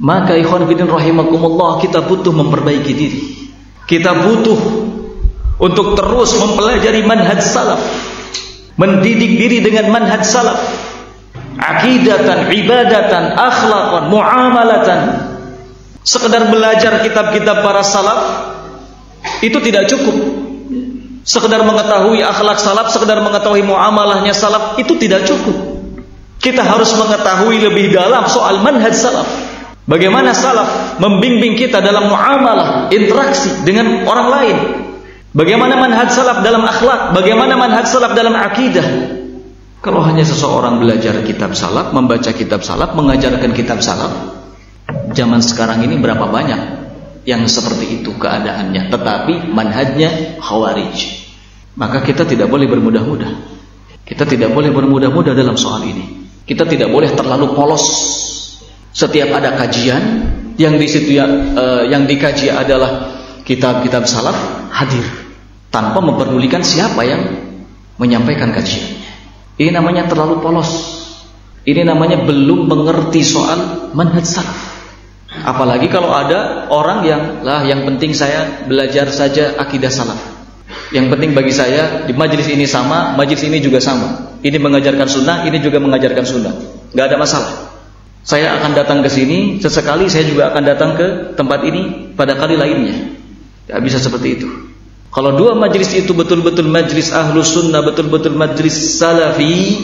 Maka ikhwan fillah rahimakumullah, kita butuh memperbaiki diri. Kita butuh untuk terus mempelajari manhaj salaf, mendidik diri dengan manhaj salaf, aqidatan, ibadatan, akhlaqan, muamalatan. Sekedar belajar kitab-kitab para salaf itu tidak cukup. Sekedar mengetahui akhlak salaf, sekedar mengetahui muamalahnya salaf itu tidak cukup. Kita harus mengetahui lebih dalam soal manhaj salaf. Bagaimana salaf membimbing kita dalam muamalah, interaksi dengan orang lain. Bagaimana manhaj salaf dalam akhlak, bagaimana manhaj salaf dalam akidah. Kalau hanya seseorang belajar kitab salaf, membaca kitab salaf, mengajarkan kitab salaf, zaman sekarang ini berapa banyak yang seperti itu keadaannya, tetapi manhajnya khawarij. Maka kita tidak boleh bermudah-mudah. Kita tidak boleh bermudah-mudah dalam soal ini. Kita tidak boleh terlalu polos. Setiap ada kajian yang di situ yang dikaji adalah kitab-kitab salaf, hadir tanpa memperdulikan siapa yang menyampaikan kajiannya. Ini namanya terlalu polos. Ini namanya belum mengerti soal manhaj salaf. Apalagi kalau ada orang yang penting saya belajar saja akidah salaf. Yang penting bagi saya di majelis ini sama, majelis ini juga sama. Ini mengajarkan sunnah, ini juga mengajarkan sunnah. Gak ada masalah. Saya akan datang ke sini, sesekali saya juga akan datang ke tempat ini pada kali lainnya. Tidak bisa seperti itu. Kalau dua majlis itu betul-betul majlis ahlus sunnah, betul-betul majlis salafi,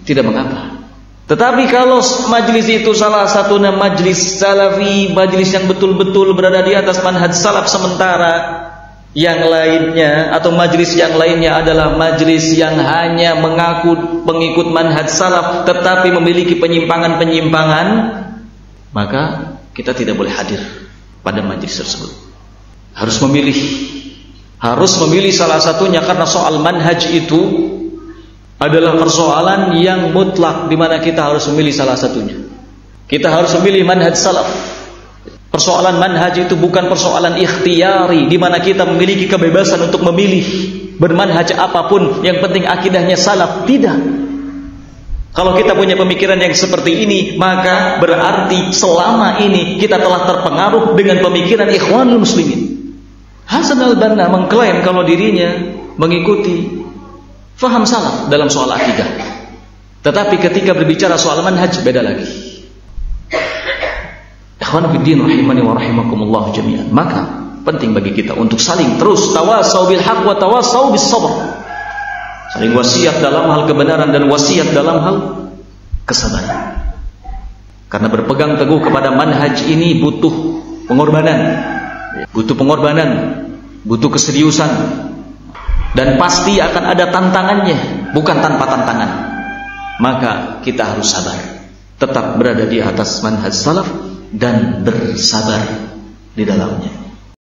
tidak mengapa. Tetapi kalau majlis itu salah satunya majlis salafi, majlis yang betul-betul berada di atas manhaj salaf, sementara yang lainnya atau majlis yang lainnya adalah majlis yang hanya mengaku pengikut manhaj salaf tetapi memiliki penyimpangan-penyimpangan, maka kita tidak boleh hadir pada majlis tersebut. Harus memilih salah satunya, karena soal manhaj itu adalah persoalan yang mutlak di mana kita harus memilih salah satunya. Kita harus memilih manhaj salaf. Persoalan manhaj itu bukan persoalan ikhtiyari di mana kita memiliki kebebasan untuk memilih bermanhaj apapun, yang penting akidahnya salaf. Tidak. Kalau kita punya pemikiran yang seperti ini, maka berarti selama ini kita telah terpengaruh dengan pemikiran Ikhwanul Muslimin. Hasan al-Banna mengklaim kalau dirinya mengikuti faham salaf dalam soal akidah, tetapi ketika berbicara soal manhaj beda lagi. Ikhwan fillah rahimani wa rahimakumullah jami'an. Maka penting bagi kita untuk saling terus tawasau bil haq wa tawasau bis sabr. Saling wasiat dalam hal kebenaran dan wasiat dalam hal kesabaran. Karena berpegang teguh kepada manhaj ini butuh pengorbanan. Butuh keseriusan. Dan pasti akan ada tantangannya, bukan tanpa tantangan. Maka kita harus sabar, tetap berada di atas manhaj salaf dan bersabar di dalamnya.